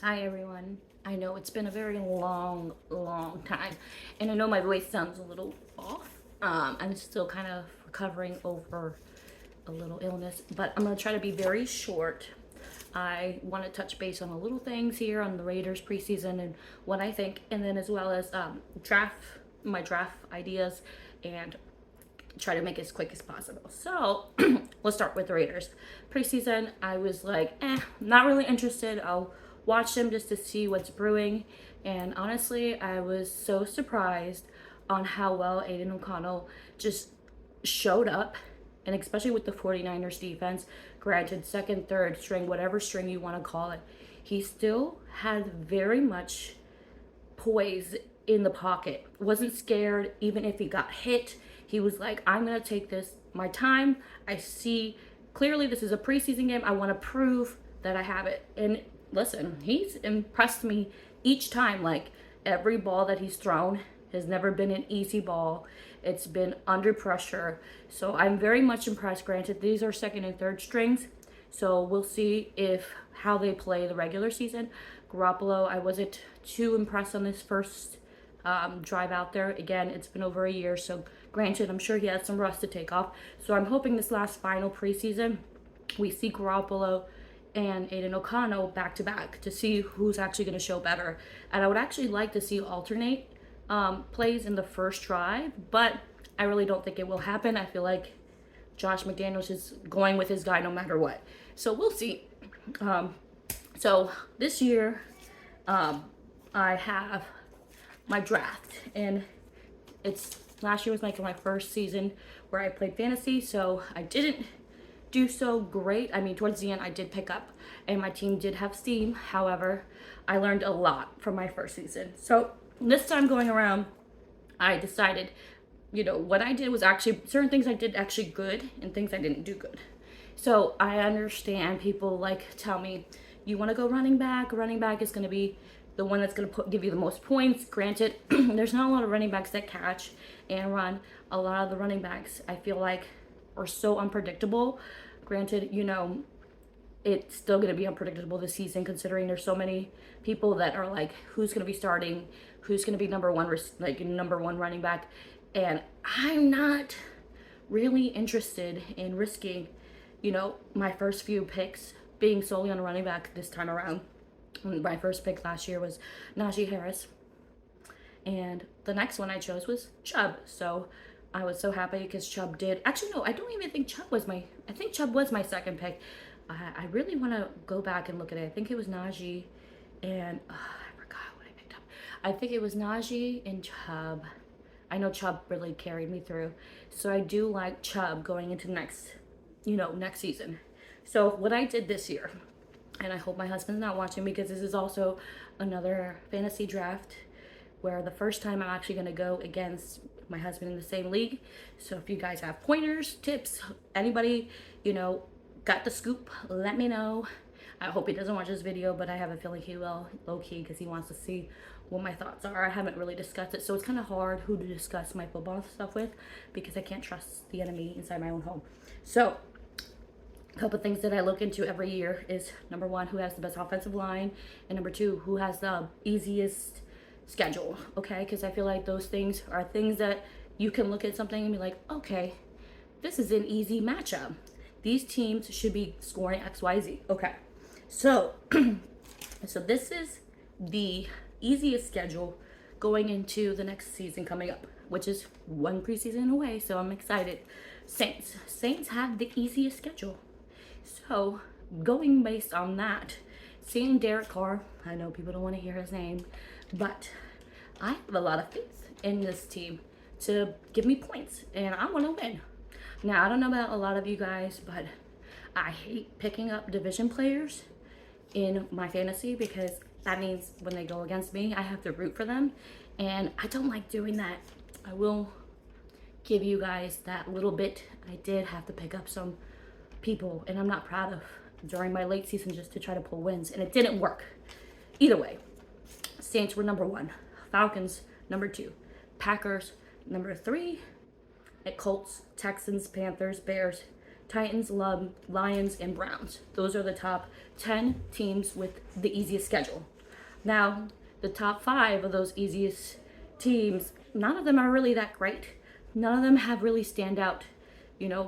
Hi everyone. I know it's been a very long time, and I know my voice sounds a little off. I'm still kind of recovering over a little illness, but I'm gonna try to be very short. I want to touch base on a little things here on the Raiders preseason and what I think, and then as well as my draft ideas, and try to make it as quick as possible. So let's start with the Raiders. Preseason, I was like, not really interested. I'll watch them just to see what's brewing. And honestly, I was so surprised on how well Aiden O'Connell just showed up. And especially with the 49ers defense, granted, second, third string, whatever string you want to call it, he still had very much poise in the pocket. Wasn't scared even if he got hit. He was like, I'm going to take this my time. I see clearly this is a preseason game. I want to prove that I have it. And listen, he's impressed me each time. Like every ball that he's thrown has never been an easy ball. It's been under pressure. So I'm very much impressed. Granted, these are second and third strings. So we'll see if how they play the regular season. Garoppolo, I wasn't too impressed on this first drive out there. Again, it's been over a year, so granted, I'm sure he has some rust to take off. So I'm hoping this last final preseason, we see Garoppolo and Aiden O'Connell back to back to see who's actually going to show better. And I would actually like to see alternate plays in the first drive, but I really don't think it will happen. I feel like Josh McDaniels is going with his guy no matter what. So we'll see. So this year, I have my draft, and it's last year was like my first season where I played fantasy, so I didn't do so great. I mean, towards the end, I did pick up, and my team did have steam. However, I learned a lot from my first season. So this time going around, I decided, what I did was actually certain things I did actually good and things I didn't do good. So I understand people like tell me, you want to go running back. Running back is going to be the one that's going to give you the most points. Granted, there's not a lot of running backs that catch and run. A lot of the running backs, I feel like, are so unpredictable. Granted, it's still going to be unpredictable this season considering there's so many people that are like, who's going to be starting, who's going to be number one running back. And I'm not really interested in risking, my first few picks being solely on a running back this time around. My first pick last year was Najee Harris, and the next one I chose was Chubb. So I was so happy because Chubb did. Actually, no, I don't even think Chubb was my. I think Chubb was my second pick. I really want to go back and look at it. I think it was Najee, and I forgot what I picked up. I think it was Najee and Chubb. I know Chubb really carried me through, so I do like Chubb going into next season. So what I did this year, and I hope my husband's not watching because this is also another fantasy draft where the first time I'm actually going to go against my husband in the same league. So if you guys have pointers, tips, anybody, got the scoop, let me know. I hope he doesn't watch this video, but I have a feeling he will, low-key, because he wants to see what my thoughts are. I haven't really discussed it, so it's kind of hard who to discuss my football stuff with because I can't trust the enemy inside my own home. So a couple things that I look into every year is number one, who has the best offensive line, and number two, who has the easiest schedule. Okay, because I feel like those things are things that you can look at something and be like, okay, this is an easy matchup. These teams should be scoring XYZ. Okay, so so this is the easiest schedule going into the next season coming up, which is one preseason away. So I'm excited. Saints have the easiest schedule. So, going based on that, seeing Derek Carr, I know people don't want to hear his name, but I have a lot of faith in this team to give me points, and I want to win. Now, I don't know about a lot of you guys, but I hate picking up division players in my fantasy because that means when they go against me, I have to root for them, and I don't like doing that. I will give you guys that little bit. I did have to pick up some people, and I'm not proud of during my late season just to try to pull wins, and it didn't work. Either way, Saints were number one, Falcons number two, Packers number three, at Colts, Texans, Panthers, Bears, Titans, Lions, and Browns. Those are the top 10 teams with the easiest schedule. Now, the top 5 of those easiest teams, none of them are really that great. None of them have really standout,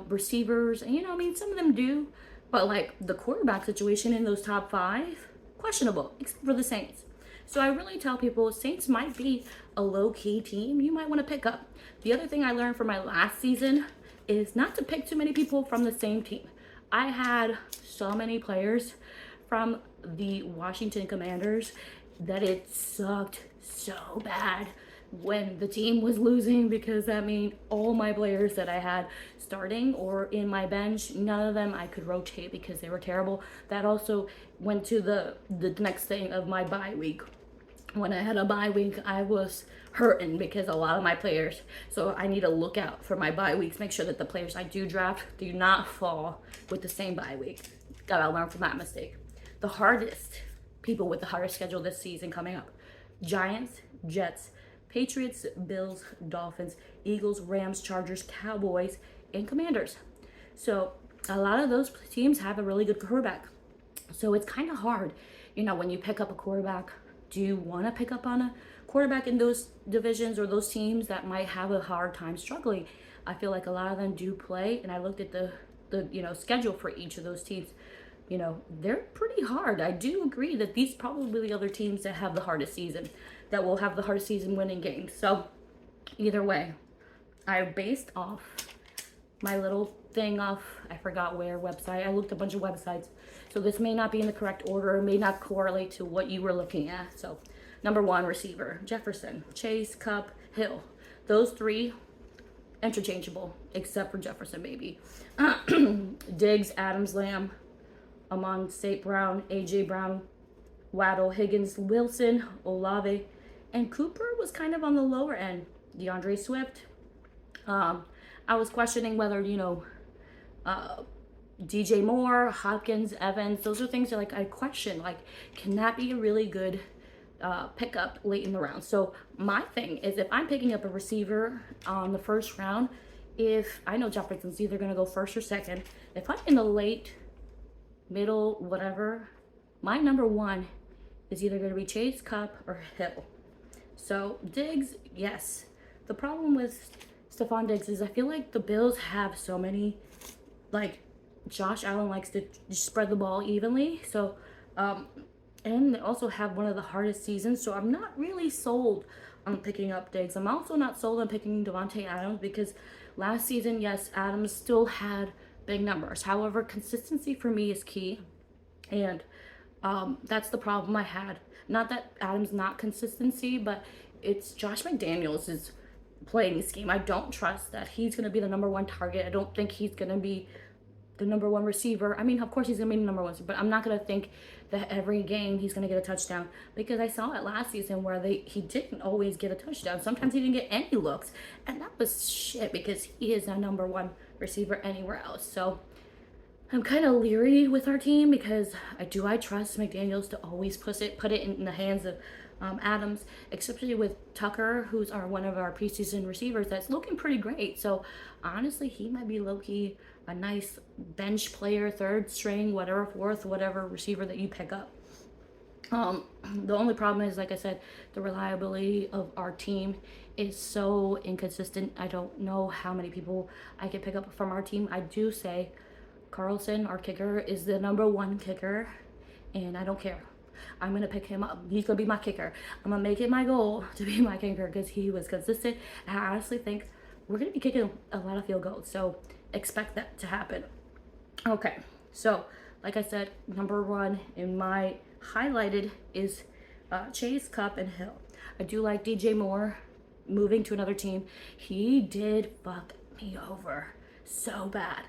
receivers. And, some of them do. But, like, the quarterback situation in those top 5, questionable, except for the Saints. So I really tell people Saints might be a low-key team you might want to pick up. The other thing I learned from my last season is not to pick too many people from the same team. I had so many players from the Washington Commanders that it sucked so bad when the team was losing, because that means all my players that I had starting or in my bench, none of them I could rotate because they were terrible. That also went to the next thing of my bye week. When I had a bye week, I was hurting because a lot of my players, so I need to look out for my bye weeks, make sure that the players I do draft do not fall with the same bye week. Gotta learn from that mistake. The hardest people with the hardest schedule this season coming up: Giants, Jets, Patriots, Bills, Dolphins, Eagles, Rams, Chargers, Cowboys, and Commanders. So a lot of those teams have a really good quarterback. So it's kind of hard, when you pick up a quarterback. Do you want to pick up on a quarterback in those divisions or those teams that might have a hard time struggling? I feel like a lot of them do play, and I looked at the schedule for each of those teams. They're pretty hard. I do agree that these probably the other teams that have the hardest season, that will have the hardest season winning games. So either way, I based off my little thing off, I forgot where website. I looked a bunch of websites. So this may not be in the correct order, may not correlate to what you were looking at. So number 1, receiver, Jefferson, Chase, Cup, Hill. Those 3, interchangeable, except for Jefferson maybe. Diggs, Adams, Lamb, Amon St. Brown, A.J. Brown, Waddle, Higgins, Wilson, Olave, and Cooper was kind of on the lower end. DeAndre Swift. I was questioning whether, DJ Moore, Hopkins, Evans, those are things that I question. Can that be a really good pickup late in the round? So my thing is, if I'm picking up a receiver on the first round, if I know Jefferson's either going to go first or second, if I'm in the late, middle, whatever, my number 1 is either going to be Chase, Cup, or Hill. So Diggs, yes. The problem with Stephon Diggs is I feel like the Bills have so many, Josh Allen likes to spread the ball evenly. So, and they also have one of the hardest seasons. So I'm not really sold on picking up Diggs. I'm also not sold on picking Devontae Adams because last season, yes, Adams still had big numbers. However, consistency for me is key. And that's the problem I had. Not that Adams not consistency, but it's Josh McDaniels' playing scheme. I don't trust that he's going to be the number 1 target. I don't think he's going to be the number 1 receiver. I mean, of course he's going to be the number 1, but I'm not going to think that every game he's going to get a touchdown, because I saw it last season where he didn't always get a touchdown. Sometimes he didn't get any looks, and that was shit because he is a number 1 receiver anywhere else. So I'm kind of leery with our team because I trust McDaniels to always put it in the hands of Adams, especially with Tucker, who's one of our preseason receivers that's looking pretty great. So honestly, he might be low-key a nice bench player, 3rd string, whatever, 4th, whatever receiver that you pick up. The only problem is, like I said, the reliability of our team is so inconsistent. I don't know how many people I can pick up from our team. I do say Carlson, our kicker, is the number 1 kicker, and I don't care. I'm going to pick him up. He's going to be my kicker. I'm going to make it my goal to be my kicker because he was consistent. And I honestly think we're going to be kicking a lot of field goals, so expect that to happen. Okay, so like I said, number 1 in my highlighted is Chase, Cup, and Hill. I do like DJ Moore moving to another team. He did fuck me over so bad.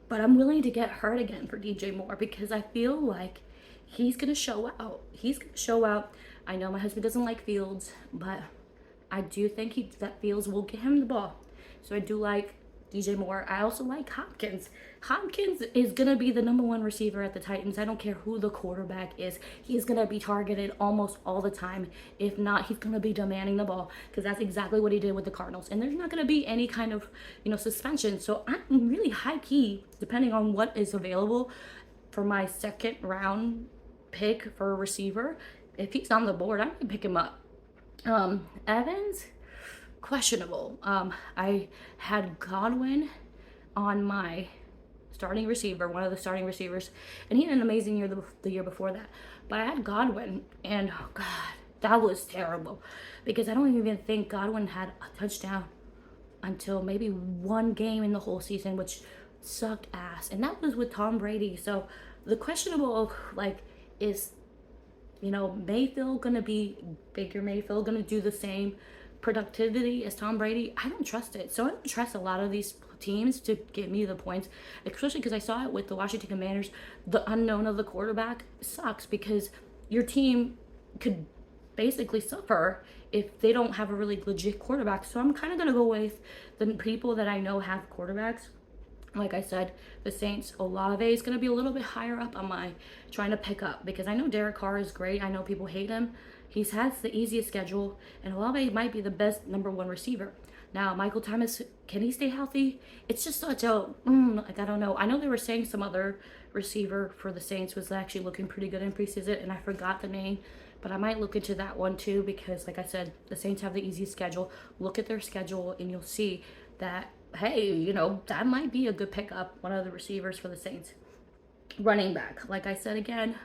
But I'm willing to get hurt again for DJ Moore because I feel like he's going to show out. He's going to show out. I know my husband doesn't like Fields, but I do think that Fields will get him the ball. So I do like DJ Moore. I also like Hopkins. Hopkins is going to be the number one receiver at the Titans. I don't care who the quarterback is. He's going to be targeted almost all the time. If not, he's going to be demanding the ball because that's exactly what he did with the Cardinals. And there's not going to be any kind of, suspension. So I'm really high key, depending on what is available for my second round pick for a receiver. If he's on the board, I'm going to pick him up. Evans, questionable. I had Godwin on my starting receiver, one of the starting receivers, and he had an amazing year the year before that. But I had Godwin, and oh God, that was terrible because I don't even think Godwin had a touchdown until maybe one game in the whole season, which sucked ass, and that was with Tom Brady. So the questionable, is Mayfield gonna be Baker Mayfield gonna do the same productivity as Tom Brady? I don't trust it. So I don't trust a lot of these teams to give me the points, especially because I saw it with the Washington Commanders. The unknown of the quarterback sucks because your team could basically suffer if they don't have a really legit quarterback. So I'm kind of gonna go with the people that I know have quarterbacks. Like I said, the Saints, Olave is going to be a little bit higher up on my trying to pick up because I know Derek Carr is great. I know people hate him. He has the easiest schedule, and Olave might be the best number one receiver. Now, Michael Thomas, can he stay healthy? It's just such a, I don't know. I know they were saying some other receiver for the Saints was actually looking pretty good in preseason, and I forgot the name. But I might look into that one too because, like I said, the Saints have the easiest schedule. Look at their schedule, and you'll see that hey, that might be a good pickup, one of the receivers for the Saints. Running back, like I said again,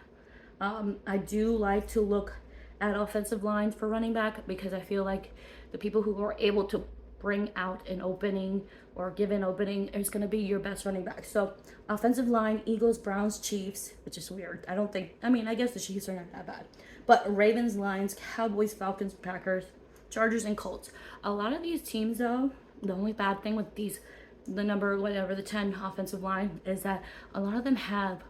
I do like to look at offensive lines for running back because I feel like the people who are able to bring out an opening or give an opening is going to be your best running back. So offensive line, Eagles, Browns, Chiefs, which is weird. I guess the Chiefs are not that bad. But Ravens, Lions, Cowboys, Falcons, Packers, Chargers, and Colts. A lot of these teams, though, the only bad thing with the 10 offensive line is that a lot of them have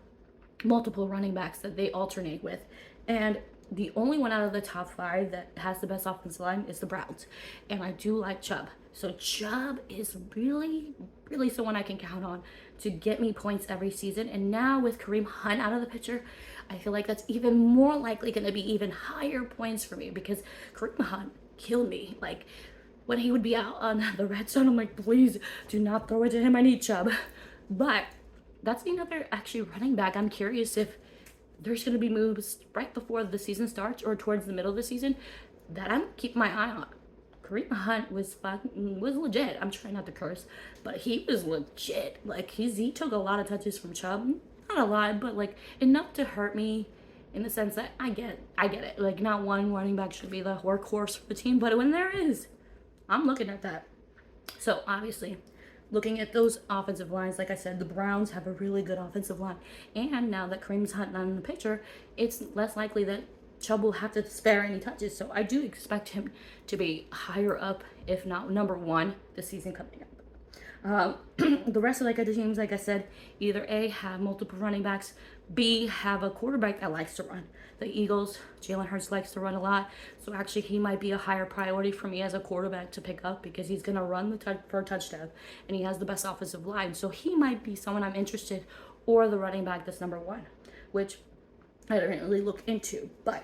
multiple running backs that they alternate with. And the only one out of the top 5 that has the best offensive line is the Browns. And I do like Chubb. So Chubb is really, really someone I can count on to get me points every season. And now with Kareem Hunt out of the picture, I feel like that's even more likely going to be even higher points for me because Kareem Hunt killed me. When he would be out on the red zone, I'm like, please do not throw it to him. I need Chubb. But that's another actually running back. I'm curious if there's going to be moves right before the season starts or towards the middle of the season that I'm keeping my eye on. Kareem Hunt was legit. I'm trying not to curse, but he was legit. He took a lot of touches from Chubb. Not a lot, but enough to hurt me in the sense that I get it. Not one running back should be the workhorse for the team, but when there is, I'm looking at that. So obviously, looking at those offensive lines, like I said, the Browns have a really good offensive line. And now that Kareem's Hunt not in the picture, it's less likely that Chubb will have to spare any touches. So I do expect him to be higher up, if not number 1, this season coming up. The rest of the teams, like I said, either A, have multiple running backs, B, have a quarterback that likes to run. The Eagles, Jalen Hurts likes to run a lot, so actually he might be a higher priority for me as a quarterback to pick up because he's going to run for a touchdown, and he has the best offensive line, so he might be someone I'm interested, or the running back that's number 1, which I didn't really look into. But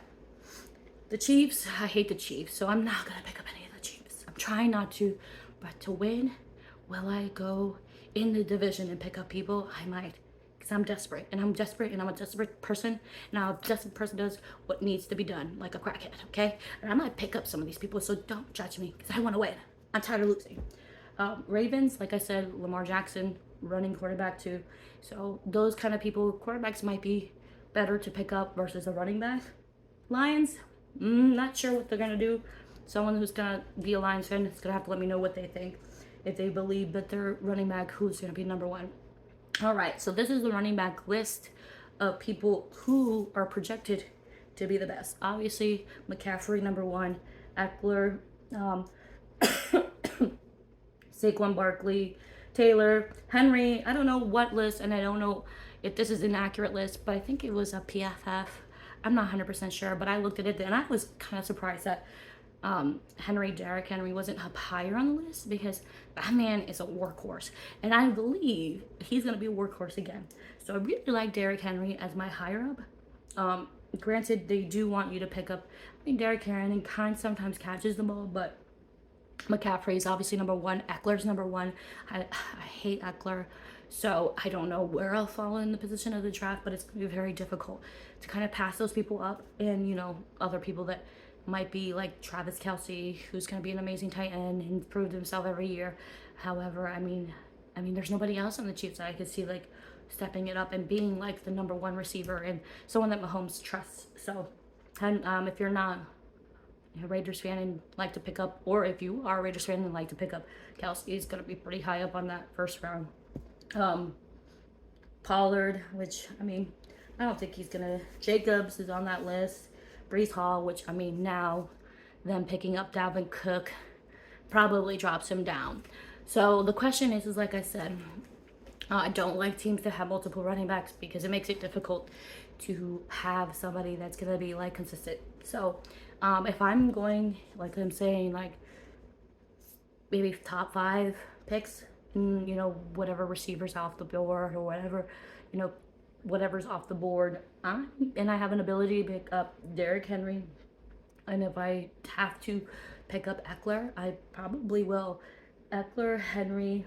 the Chiefs, I hate the Chiefs, so I'm not going to pick up any of the Chiefs. I'm trying not to, but to win, will I go in the division and pick up people? I might. Because I'm desperate, and I'm a desperate person, and a desperate person does what needs to be done, like a crackhead, okay? And I might pick up some of these people, so don't judge me, because I want to win. I'm tired of losing. Ravens, like I said, Lamar Jackson, running quarterback too. So those kind of people, quarterbacks might be better to pick up versus a running back. Lions, not sure what they're going to do. Someone who's going to be a Lions fan is going to have to let me know what they think. If they believe that their running back, who's going to be number 1. All right, so this is the running back list of people who are projected to be the best. Obviously, McCaffrey, number 1. Eckler, Saquon Barkley, Taylor, Henry. I don't know what list, and I don't know if this is an accurate list, but I think it was a PFF. I'm not 100% sure, but I looked at it and I was kind of surprised that Derrick Henry wasn't up higher on the list because that man is a workhorse. And I believe he's going to be a workhorse again. So I really like Derrick Henry as my higher up. Granted, they do want you to pick up. I mean, Derrick Henry kind of sometimes catches the ball, but McCaffrey is obviously number one. Eckler's number one. I hate Eckler. So I don't know where I'll fall in the position of the draft, but it's going to be very difficult to kind of pass those people up and, other people that might be like Travis Kelce, who's going to be an amazing tight end and proved himself every year. However, I mean, there's nobody else on the Chiefs that I could see like stepping it up and being like the number one receiver and someone that Mahomes trusts. So, and if you're not a Raiders fan and like to pick up, or if you are a Raiders fan and like to pick up, Kelce is going to be pretty high up on that first round. Pollard, which, I don't think he's going to. Jacobs is on that list. Brees Hall, which, now them picking up Dalvin Cook probably drops him down. So the question is like I said, I don't like teams that have multiple running backs because it makes it difficult to have somebody that's going to be like consistent. So if I'm going, like I'm saying, like maybe top 5 picks, whatever receivers off the board or whatever, whatever's off the board, and I have an ability to pick up Derrick Henry, and if I have to pick up Eckler, I probably will. Eckler, Henry,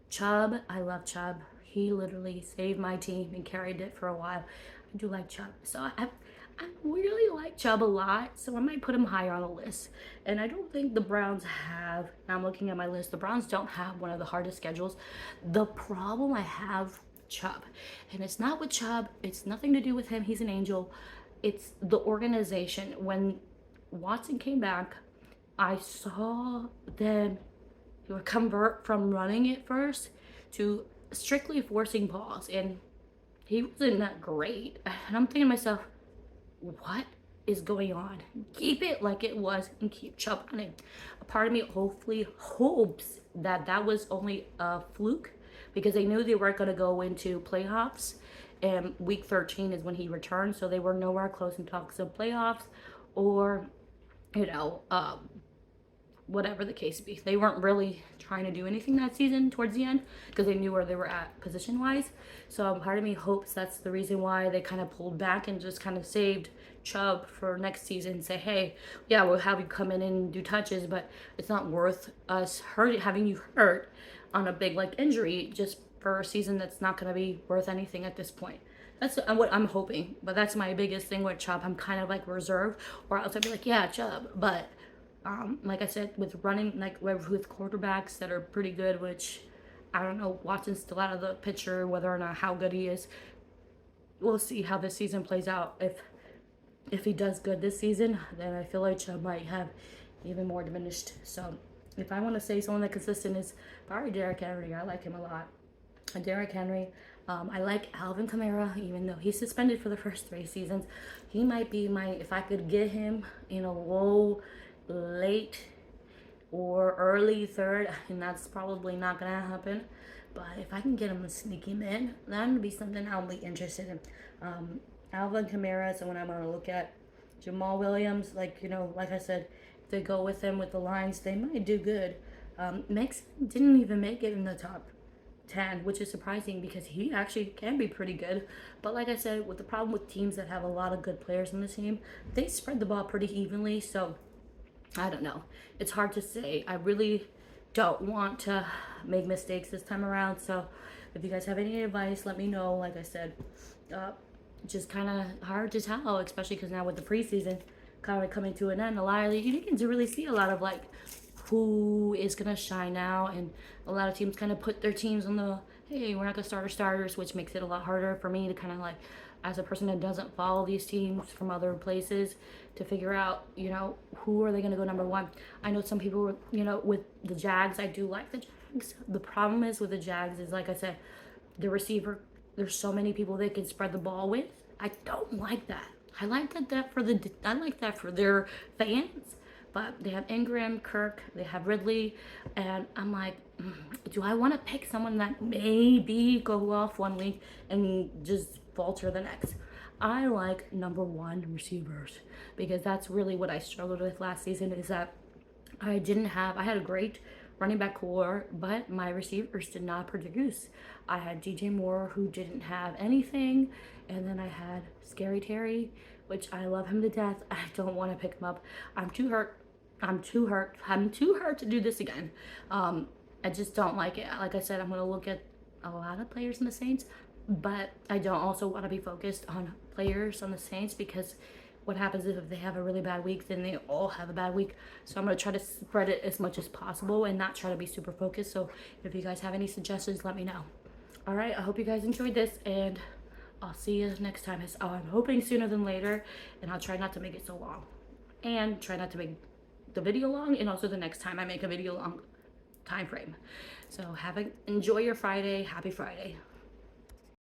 Chubb. I love Chubb. He literally saved my team and carried it for a while. I do like Chubb. So I really like Chubb a lot. So I might put him higher on the list. And I don't think the Browns have, I'm looking at my list, the Browns don't have one of the hardest schedules. The problem I have, Chubb. And it's not with Chubb. It's nothing to do with him. He's an angel. It's the organization. When Watson came back, I saw them convert from running it first to strictly forcing balls, and he wasn't that great. And I'm thinking to myself, what is going on? Keep it like it was and keep Chubb on it. A part of me hopefully hopes that was only a fluke because they knew they weren't going to go into playoffs, and week 13 is when he returned, so they were nowhere close in talks of playoffs or whatever the case be. They weren't really trying to do anything that season towards the end because they knew where they were at position-wise. So part of me hopes that's the reason why they kind of pulled back and just kind of saved Chubb for next season. Say, hey, yeah, we'll have you come in and do touches, but it's not worth us having you hurt on a big injury just for a season that's not going to be worth anything at this point. That's what I'm hoping. But that's my biggest thing with Chubb. I'm kind of reserved, or else I'd be like, yeah, Chubb, but like I said, with running, with quarterbacks that are pretty good, which I don't know, Watson's still out of the picture, whether or not how good he is. We'll see how this season plays out. If he does good this season, then I feel like Chubb might have even more diminished. So if I want to say someone that consistent is probably Derrick Henry. I like him a lot. Derrick Henry. I like Alvin Kamara, even though he's suspended for the first 3 seasons. He might be if I could get him in a low, late or early third, and that's probably not gonna happen, but if I can get him to sneak him in, that would be something I'll be interested in. Alvin Kamara is someone I'm gonna look at. Jamal Williams, like I said, if they go with him with the Lions, they might do good. Mixon didn't even make it in the top 10, which is surprising because he actually can be pretty good. But like I said, with the problem with teams that have a lot of good players on the team, they spread the ball pretty evenly, so I don't know. It's hard to say. I really don't want to make mistakes this time around. So if you guys have any advice, let me know. Like I said, just kind of hard to tell, especially because now with the preseason kind of coming to an end, you can really see a lot of who is going to shine now. And a lot of teams kind of put their teams on the, hey, we're not going to start our starters, which makes it a lot harder for me to kind of as a person that doesn't follow these teams from other places, to figure out, who are they going to go number 1. I know some people, with the Jags, I do like the Jags. The problem is with the Jags is, like I said, the receiver, there's so many people they can spread the ball with. I don't like that. I like that for their fans. But they have Ingram, Kirk, they have Ridley, and I'm like, do I want to pick someone that maybe go off one week and just falter the next? I like number one receivers because that's really what I struggled with last season is that I had a great running back core, but my receivers did not produce. I had DJ Moore who didn't have anything, and then I had Scary Terry, which I love him to death. I don't want to pick him up. I'm too hurt. I'm too hurt to do this again. I just don't like it. Like I said, I'm going to look at a lot of players in the Saints, but I don't also want to be focused on players on the Saints because what happens is if they have a really bad week, then they all have a bad week. So I'm going to try to spread it as much as possible and not try to be super focused. So if you guys have any suggestions, let me know. All right, I hope you guys enjoyed this, and I'll see you next time. I'm hoping sooner than later, and I'll try not to make it so long. And try not to make the video long, and also the next time I make a video long time frame. So enjoy your Friday. Happy Friday.